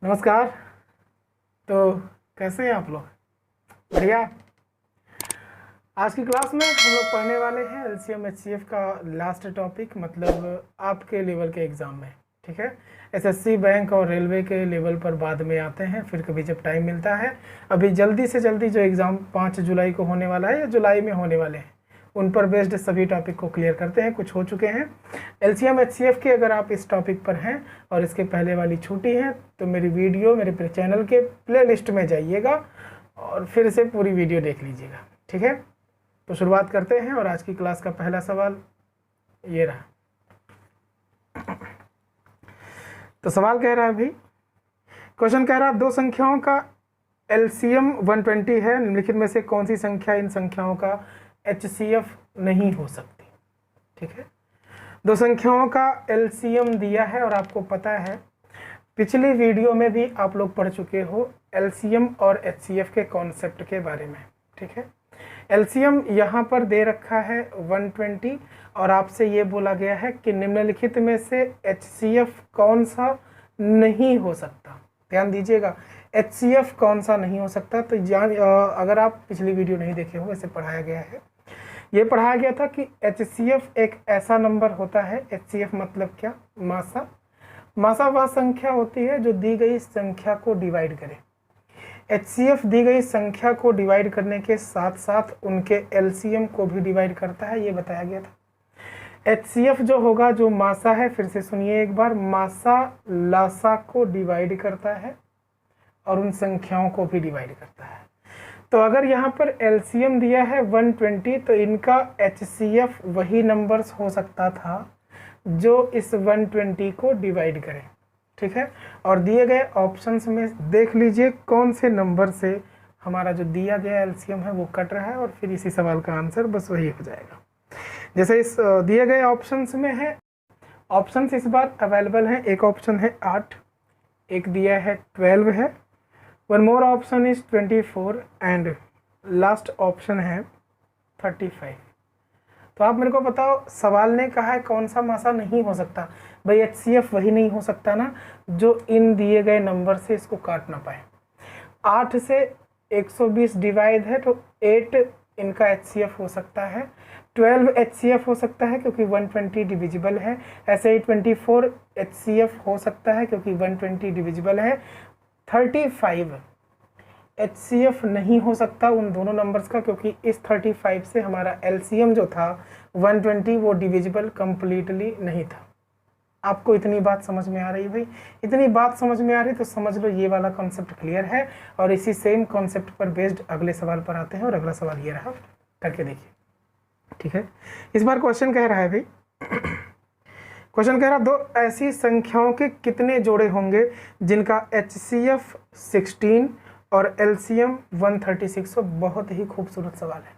नमस्कार। तो कैसे हैं आप लोग? बढ़िया। आज की क्लास में हम लोग पढ़ने वाले हैं एलसीएम एचसीएफ का लास्ट टॉपिक, मतलब आपके लेवल के एग्ज़ाम में। ठीक है, एसएससी बैंक और रेलवे के लेवल पर बाद में आते हैं, फिर कभी जब टाइम मिलता है। अभी जल्दी से जल्दी जो एग्ज़ाम 5 जुलाई को होने वाला है या जुलाई में होने वाले हैं, उन पर बेस्ड सभी टॉपिक को क्लियर करते हैं। कुछ हो चुके हैं एलसीएम एचसीएफ के। अगर आप इस टॉपिक पर हैं और इसके पहले वाली छूटी हैं तो मेरी वीडियो मेरे चैनल के प्लेलिस्ट में जाइएगा और फिर से पूरी वीडियो देख लीजिएगा। ठीक है, तो शुरुआत करते हैं। और आज की क्लास का पहला सवाल ये रहा। तो सवाल कह रहा है भाई, क्वेश्चन कह रहा है दो संख्याओं का एलसीएम 120 है, निम्नलिखित में से कौन सी संख्या इन संख्याओं का एचसीएफ नहीं हो सकती। ठीक है, दो संख्याओं का एलसीएम दिया है और आपको पता है पिछली वीडियो में भी आप लोग पढ़ चुके हो एलसीएम और एचसीएफ के कॉन्सेप्ट के बारे में। ठीक है, एलसीएम यहाँ पर दे रखा है 120 और आपसे ये बोला गया है कि निम्नलिखित में से एचसीएफ कौन सा नहीं हो सकता। ध्यान दीजिएगा, एचसीएफ कौन सा नहीं हो सकता। तो अगर आप पिछली वीडियो नहीं देखे हो, इसे पढ़ाया गया है। ये पढ़ाया गया था कि एचसीएफ एक ऐसा नंबर होता है, एचसीएफ मतलब क्या, मासा। मासा वह संख्या होती है जो दी गई संख्या को डिवाइड करे। एचसीएफ दी गई संख्या को डिवाइड करने के साथ साथ उनके एलसीएम को भी डिवाइड करता है, ये बताया गया था। एचसीएफ जो होगा, जो मासा है, फिर से सुनिए एक बार, मासा लासा को डिवाइड करता है और उन संख्याओं को भी डिवाइड करता है। तो अगर यहाँ पर एलसीएम दिया है 120 तो इनका एचसीएफ वही नंबर्स हो सकता था जो इस 120 को डिवाइड करें। ठीक है, और दिए गए ऑप्शंस में देख लीजिए कौन से नंबर से हमारा जो दिया गया एलसीएम है वो कट रहा है, और फिर इसी सवाल का आंसर बस वही हो जाएगा। जैसे इस दिए गए ऑप्शंस में है, ऑप्शंस इस बार अवेलेबल हैं। एक ऑप्शन है 8, एक दिया है 12 है, one more option is 24 and last option है 35। तो आप मेरे को बताओ, सवाल ने कहा है कौन सा मासा नहीं हो सकता। भाई एचसीएफ वही नहीं हो सकता ना जो इन दिए गए नंबर से इसको काट ना पाए। 8 से 120 डिवाइड है तो 8 इनका एचसीएफ हो सकता है। 12 एचसीएफ हो सकता है क्योंकि 120 डिविजिबल है। ऐसे ही 24 एचसीएफ हो सकता है क्योंकि 120 डिविजिबल है। 35 एचसीएफ नहीं हो सकता उन दोनों नंबर्स का, क्योंकि इस 35 से हमारा एलसीएम जो था 120 वो डिविजिबल कंप्लीटली नहीं था। आपको इतनी बात समझ में आ रही भाई? इतनी बात समझ में आ रही तो समझ लो ये वाला कॉन्सेप्ट क्लियर है। और इसी सेम कॉन्सेप्ट पर बेस्ड अगले सवाल पर आते हैं, और अगला सवाल ये रहा, करके देखिए। ठीक है, इस बार क्वेश्चन कह रहा है भाई, क्वेश्चन कह रहा दो ऐसी संख्याओं के कितने जोड़े होंगे जिनका एचसीएफ 16 और एलसीएम 136 हो। बहुत ही खूबसूरत सवाल है।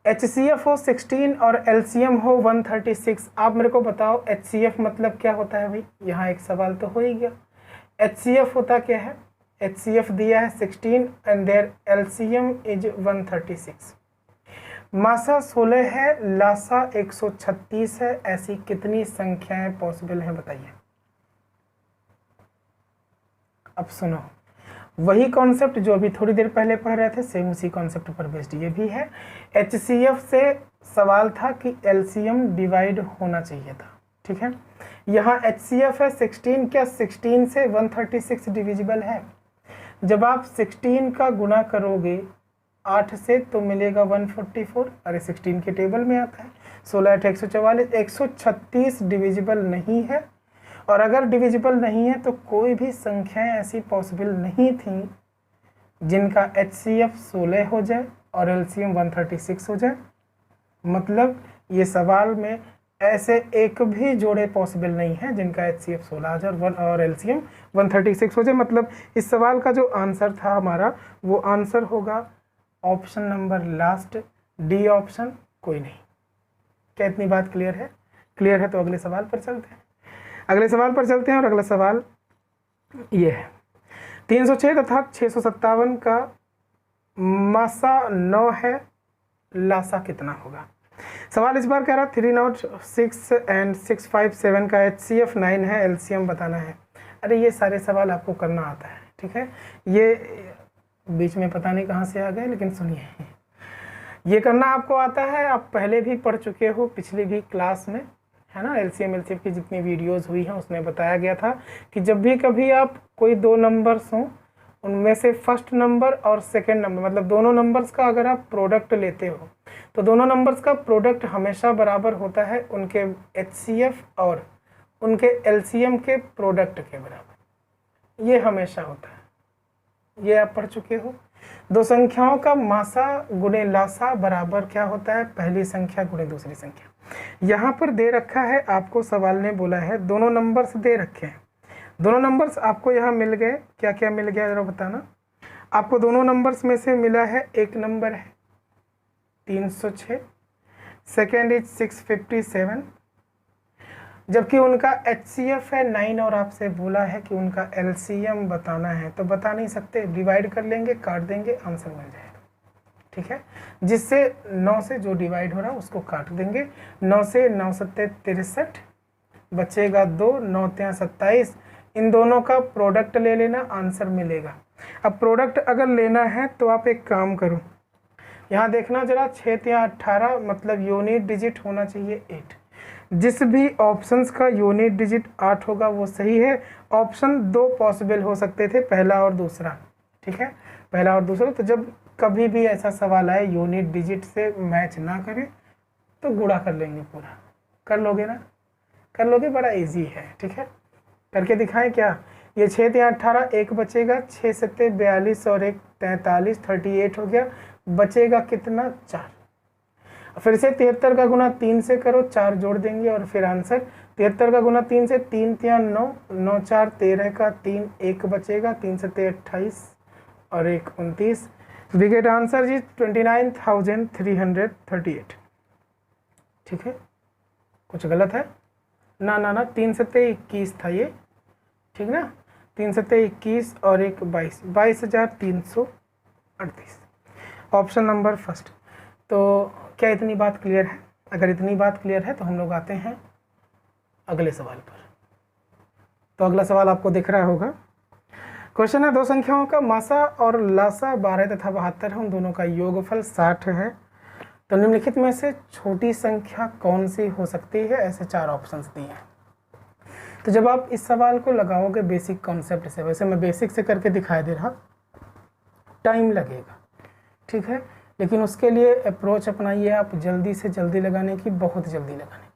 एचसीएफ हो 16 और एलसीएम हो 136। आप मेरे को बताओ एचसीएफ मतलब क्या होता है भाई? यहाँ एक सवाल तो हो ही गया। एचसीएफ होता क्या है? एचसीएफ दिया है 16 एंड देयर एलसीएम इज 136। मासा 16 है, लासा 136 है। ऐसी कितनी संख्याएं पॉसिबल हैं बताइए। अब सुनो, वही कॉन्सेप्ट जो अभी थोड़ी देर पहले पढ़ रहे थे, सेम उसी कॉन्सेप्ट पर बेस्ड ये भी है। एचसीएफ से सवाल था कि एलसीएम डिवाइड होना चाहिए था। ठीक है, यहाँ एचसीएफ है 16, क्या 16 से 136 डिविजिबल है? जब आप 16 का गुना करोगे 8 से तो मिलेगा 144। अरे 16 के टेबल में आता है 16 8 144। 136 डिविजिबल नहीं है, और अगर डिविजिबल नहीं है तो कोई भी संख्याएं ऐसी पॉसिबल नहीं थी जिनका एचसीएफ 16 हो जाए और एलसीएम 136 हो जाए। मतलब ये सवाल में ऐसे एक भी जोड़े पॉसिबल नहीं है जिनका एचसीएफ 16 हो जाए और एलसीएम 136 हो जाए। मतलब इस सवाल का जो आंसर था हमारा, वो आंसर होगा option number last, D option, कोई नहीं। क्या इतनी बात क्लियर है? क्लियर है तो अगले सवाल पर चलते हैं। अगले सवाल पर चलते हैं, और अगला सवाल ये है। 306 तथा 657 का मासा 9 है, लासा कितना होगा? सवाल इस बार कह रहा 306 एंड 657 का एचसीएफ 9 है, एलसीएम बताना है। अरे ये सारे सवाल आपको करना आता है, ठीक है। ये बीच में पता नहीं कहाँ से आ गए, लेकिन सुनिए, ये करना आपको आता है, आप पहले भी पढ़ चुके हो पिछली भी क्लास में, है ना। एलसीएम एलसीएफ की जितनी वीडियोस हुई हैं उसमें बताया गया था कि जब भी कभी आप कोई दो नंबर्स हों, उनमें से फर्स्ट नंबर और सेकंड नंबर, मतलब दोनों नंबर्स का अगर आप प्रोडक्ट लेते हो तो दोनों नंबर्स का प्रोडक्ट हमेशा बराबर होता है उनके एचसीएफ और उनके एलसीएम के प्रोडक्ट के बराबर, ये हमेशा होता है। ये आप पढ़ चुके हो। दो संख्याओं का मासा गुणे लासा बराबर क्या होता है, पहली संख्या गुणे दूसरी संख्या। यहाँ पर दे रखा है, आपको सवाल ने बोला है दोनों नंबर्स दे रखे हैं, दोनों नंबर्स आपको यहाँ मिल गए। क्या क्या मिल गया जरा बताना। आपको दोनों नंबर्स में से मिला है, एक नंबर है 306, सेकेंड इज 657, जबकि उनका एचसीएफ है 9 और आपसे बोला है कि उनका एलसीएम बताना है, तो बता नहीं सकते, डिवाइड कर लेंगे, काट देंगे, आंसर मिल जाएगा, ठीक है। जिससे 9 से जो डिवाइड हो रहा है उसको काट देंगे, 9 से 9 सत्ते 63, बचेगा 2, 9 3 27, इन दोनों का प्रोडक्ट ले लेना, आंसर मिलेगा। अब प्रोडक्ट अगर लेना है तो आप एक काम करो, यहाँ देखना जरा, 6 3 18 मतलब यूनिट डिजिट होना चाहिए 8। जिस भी ऑप्शंस का यूनिट डिजिट 8 होगा वो सही है। ऑप्शन 2 पॉसिबल हो सकते थे, पहला और दूसरा, ठीक है, पहला और दूसरा। तो जब कभी भी ऐसा सवाल आए यूनिट डिजिट से मैच ना करे तो गुणा कर लेंगे पूरा। कर लोगे ना, कर लोगे, बड़ा इजी है, ठीक है। करके दिखाएं क्या, ये 6 3 18, एक बचेगा, 6 7 42 और 1 43, 38 हो गया, बचेगा कितना, 4। फिर से 73 का गुना 3 से करो, 4 जोड़ देंगे और फिर आंसर 73 का गुना 3 से, 3 3 9, 9 4 13 का 3, 1 बचेगा, 3 7 28 और 1 29, वी गेट आंसर जी 29,338, ठीक है। कुछ गलत है ना, ना ना, 3 7 21 था ये, ठीक ना, 3 7 21 और 1 22, 22,338, ऑप्शन नंबर फर्स्ट। तो क्या इतनी बात क्लियर है? अगर इतनी बात क्लियर है तो हम लोग आते हैं अगले सवाल पर। तो अगला सवाल आपको दिख रहा होगा। क्वेश्चन है, दो संख्याओं का मासा और लासा 12 तथा 72 है, उन दोनों का योगफल 60 है, तो निम्नलिखित में से छोटी संख्या कौन सी हो सकती है? ऐसे 4 ऑप्शंस दिए हैं। तो जब आप इस सवाल को लगाओगे बेसिक कॉन्सेप्ट से, वैसे मैं बेसिक से करके दिखाई दे रहा, टाइम लगेगा, ठीक है, लेकिन उसके लिए अप्रोच अपनाइए आप जल्दी से जल्दी लगाने की, बहुत जल्दी लगाने।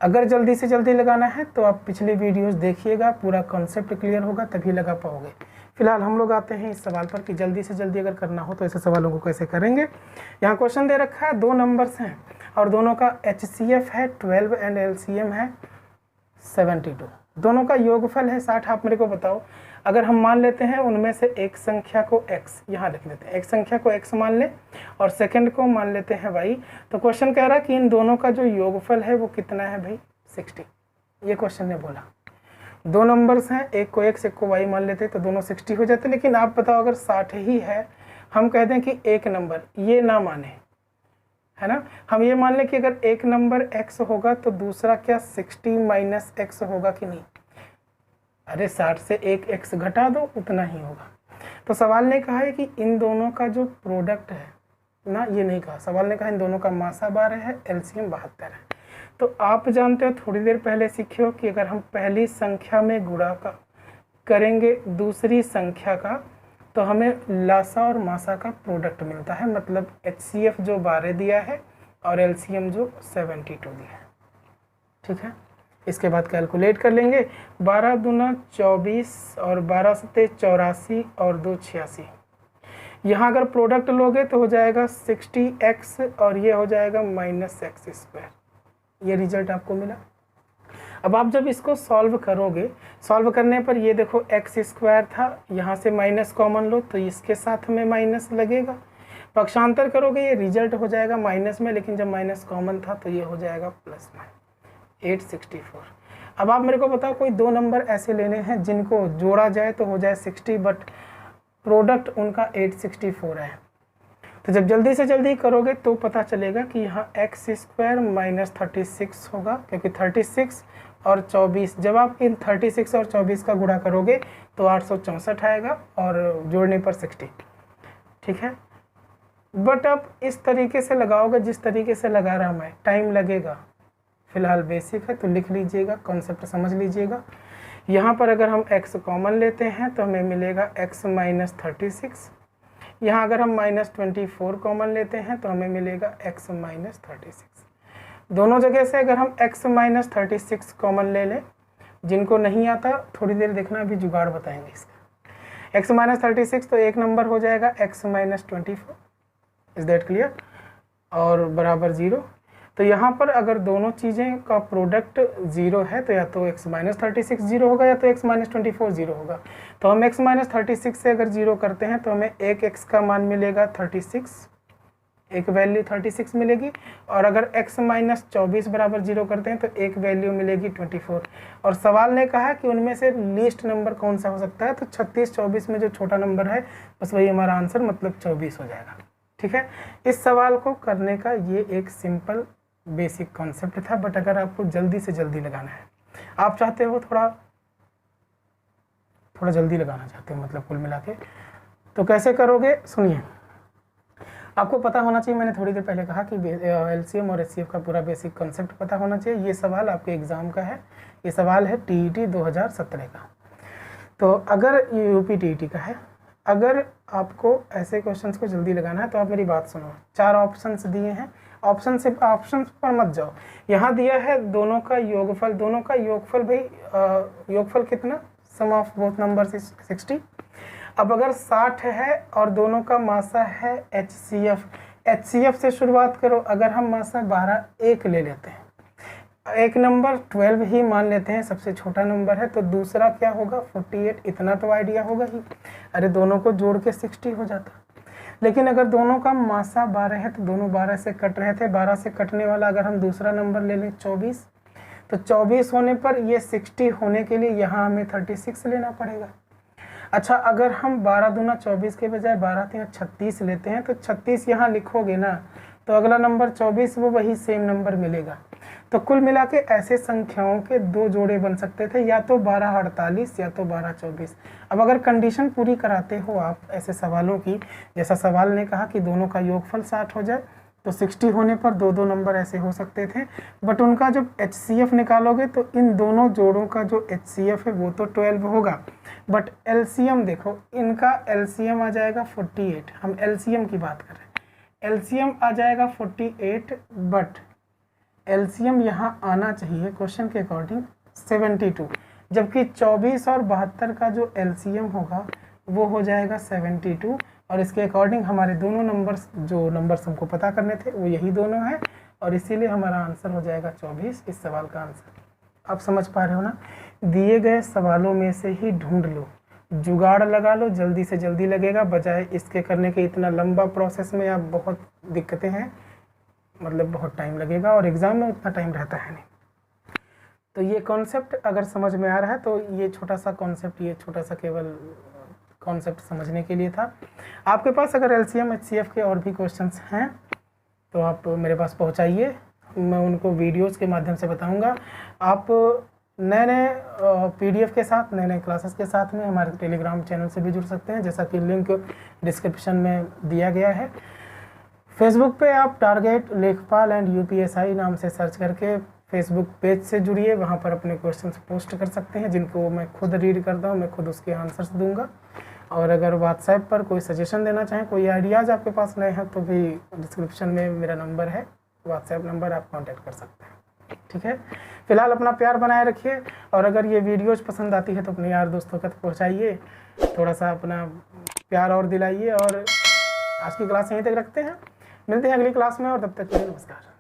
अगर जल्दी से जल्दी लगाना है तो आप पिछले वीडियोस देखिएगा, पूरा कॉन्सेप्ट क्लियर होगा तभी लगा पाओगे। फिलहाल हम लोग आते हैं इस सवाल पर कि जल्दी से जल्दी अगर करना हो तो ऐसे सवालों को कैसे करेंगे। यहाँ क्वेश्चन दे रखा है, 2 नंबर्स हैं और दोनों का एचसीएफ है 12 एंड एलसीएम है 72, दोनों का योगफल है 60। आप मेरे को बताओ, अगर हम मान लेते हैं उनमें से एक संख्या को x, यहाँ लिख देते हैं, एक संख्या को x मान ले और सेकंड को मान लेते हैं y, तो क्वेश्चन कह रहा है कि इन दोनों का जो योगफल है वो कितना है भाई, 60। ये क्वेश्चन ने बोला। 2 नंबर्स हैं, एक को x एक को y मान लेते तो दोनों 60 हो जाते, लेकिन आप बताओ अगर 60 ही है, हम कह दें कि एक नंबर ये ना माने, है ना, हम ये मान लें कि अगर एक नंबर x होगा तो दूसरा क्या 60 माइनस x होगा कि नहीं? अरे 60 से एक x घटा दो, उतना ही होगा। तो सवाल ने कहा है कि इन दोनों का जो प्रोडक्ट है ना, ये नहीं कहा, सवाल ने कहा इन दोनों का मासा 12 है, एलसीएम 72 है। तो आप जानते हो, थोड़ी देर पहले सीखे हो कि अगर हम पहली संख्या में गुणा का करेंगे दूसरी संख्या का तो हमें लासा और मासा का प्रोडक्ट मिलता है, मतलब एचसीएफ जो 12 दिया है और एलसीएम जो 72 दिया है, ठीक है। इसके बाद कैलकुलेट कर लेंगे, 12 दूना 24 और 12 सत्ते 84 और 2 86। यहाँ अगर प्रोडक्ट लोगे तो हो जाएगा 60x और ये हो जाएगा -x²। ये रिजल्ट आपको मिला। अब आप जब इसको सॉल्व करोगे, सॉल्व करने पर ये देखो x² था, यहाँ से माइनस कॉमन लो तो इसके साथ में माइनस लगेगा, पक्षांतर करोगे ये रिजल्ट हो जाएगा माइनस में, लेकिन जब माइनस कॉमन था तो ये हो जाएगा प्लस में 864। अब आप मेरे को बताओ, कोई 2 नंबर ऐसे लेने हैं जिनको जोड़ा जाए तो हो जाए 60, बट प्रोडक्ट उनका 864 है। तो जब जल्दी से जल्दी करोगे तो पता चलेगा कि यहाँ x² -36 होगा, क्योंकि 36 और 24, जब आप इन 36 और 24 का गुणा करोगे तो 864 आएगा और जोड़ने पर 60। ठीक है, बट आप इस तरीके से लगाओगे जिस तरीके से लगा रहा मैं, टाइम लगेगा। फिलहाल बेसिक है तो लिख लीजिएगा, कॉन्सेप्ट समझ लीजिएगा। यहाँ पर अगर हम x कॉमन लेते हैं तो हमें मिलेगा x माइनस 36। यहाँ अगर हम माइनस 24 कॉमन लेते हैं तो हमें मिलेगा x माइनस 36। दोनों जगह से अगर हम x माइनस 36 कॉमन ले लें, जिनको नहीं आता थोड़ी देर देखना, अभी जुगाड़ बताएंगे इसका। x माइनस 36 तो एक नंबर हो जाएगा x minus 24, is that clear, और बराबर 0। तो यहाँ पर अगर दोनों चीज़ें का प्रोडक्ट 0 है तो या तो x माइनस 36 0 होगा या तो x माइनस 24 0 होगा। तो हम x माइनस 36 से अगर 0 करते हैं तो हमें एक x का मान मिलेगा 36, एक वैल्यू 36 मिलेगी, और अगर x माइनस 24 बराबर 0 करते हैं तो एक वैल्यू मिलेगी 24। और सवाल ने कहा कि उनमें से लीस्ट नंबर कौन सा हो सकता है, तो 36 24 में जो छोटा नंबर है बस वही हमारा आंसर, मतलब 24 हो जाएगा। ठीक है, इस सवाल को करने का ये एक सिंपल बेसिक कॉन्सेप्ट था, बट अगर आपको जल्दी से जल्दी लगाना है, आप चाहते हो थोड़ा जल्दी लगाना चाहते हो मतलब कुल मिला के, तो कैसे करोगे सुनिए। आपको पता होना चाहिए, मैंने थोड़ी देर पहले कहा कि एलसीएम और एचसीएफ का पूरा बेसिक कॉन्सेप्ट पता होना चाहिए। ये सवाल आपके एग्ज़ाम का है, ये सवाल है टीईटी 2017 का। तो अगर ये यूपी टीईटी का है, अगर आपको ऐसे क्वेश्चंस को जल्दी लगाना है तो आप मेरी बात सुनो। 4 ऑप्शंस दिए हैं, ऑप्शंस पर मत जाओ। यहाँ दिया है दोनों का योगफल, दोनों का योगफल भाई योगफल कितना, सम ऑफ बोथ नंबर्स इज 60। अब अगर 60 है और दोनों का मासा है HCF से शुरुआत करो। अगर हम मासा 12 1 ले लेते हैं, एक नंबर 12 ही मान लेते हैं, सबसे छोटा नंबर है, तो दूसरा क्या होगा 48, इतना तो आइडिया होगा ही। अरे दोनों को जोड़ के 60 हो जाता। लेकिन अगर दोनों का मासा 12 है तो दोनों 12 से कट रहे थे, 12 से कटने वाला अगर हम दूसरा नंबर ले लें 24, तो 24 होने पर ये 60 होने के लिए यहाँ हमें 36 लेना पड़ेगा। अच्छा, अगर हम 12 दूना 24 के बजाय 12 3 36 लेते हैं तो 36 यहाँ लिखोगे ना, तो अगला नंबर 24 वो वही सेम नंबर मिलेगा। तो कुल मिला के ऐसे संख्याओं के 2 जोड़े बन सकते थे, या तो 12 48 या तो 12 24। अब अगर कंडीशन पूरी कराते हो आप ऐसे सवालों की, जैसा सवाल ने कहा कि दोनों का योगफल 60 हो जाए, तो 60 होने पर 2 नंबर ऐसे हो सकते थे। बट उनका जब HCF निकालोगे तो इन दोनों जोड़ों का जो HCF है वो तो 12 होगा, बट LCM देखो, इनका LCM आ जाएगा 48। हम LCM की बात कर रहे हैं, LCM आ जाएगा 48, बट LCM यहाँ आना चाहिए क्वेश्चन के अकॉर्डिंग 72, जबकि 24 और 72 का जो LCM होगा वो हो जाएगा 72। और इसके अकॉर्डिंग हमारे दोनों नंबर्स, जो नंबर्स हमको पता करने थे वो यही दोनों हैं, और इसीलिए हमारा आंसर हो जाएगा 24, इस सवाल का आंसर। आप समझ पा रहे हो ना, दिए गए सवालों में से ही ढूंढ लो, जुगाड़ लगा लो, जल्दी से जल्दी लगेगा, बजाय इसके करने के इतना लंबा प्रोसेस में आप बहुत दिक्कतें हैं, मतलब बहुत टाइम लगेगा, और एग्ज़ाम में उतना टाइम रहता है नहीं। तो ये कॉन्सेप्ट अगर समझ में आ रहा है तो ये छोटा सा कॉन्सेप्ट, ये छोटा सा केवल कॉन्सेप्ट समझने के लिए था। आपके पास अगर LCM HCF के और भी क्वेश्चंस हैं तो आप मेरे पास पहुंचाइए, मैं उनको वीडियोस के माध्यम से बताऊंगा। आप नए नए PDF के साथ, नए नए क्लासेस के साथ में हमारे टेलीग्राम चैनल से भी जुड़ सकते हैं, जैसा कि लिंक डिस्क्रिप्शन में दिया गया है। फेसबुक पे आप टारगेट लेखपाल एंड UPSI नाम से सर्च करके फेसबुक पेज से जुड़िए, वहाँ पर अपने क्वेश्चंस पोस्ट कर सकते हैं, जिनको मैं खुद रीड करता हूँ, मैं खुद उसके आंसर्स दूंगा। और अगर व्हाट्सएप पर कोई सजेशन देना चाहें, कोई आइडियाज़ आपके पास नए हैं, तो भी डिस्क्रिप्शन में मेरा नंबर है, व्हाट्सएप नंबर, आप कांटेक्ट कर सकते हैं। ठीक है, फिलहाल अपना प्यार बनाए रखिए, और अगर ये वीडियोज़ पसंद आती है तो अपने यार दोस्तों तक पहुँचाइए, थोड़ा सा अपना प्यार और दिलाइए। और आज की क्लास यहीं तक रखते हैं, मिलते हैं अगली क्लास में, और तब तक के लिए नमस्कार।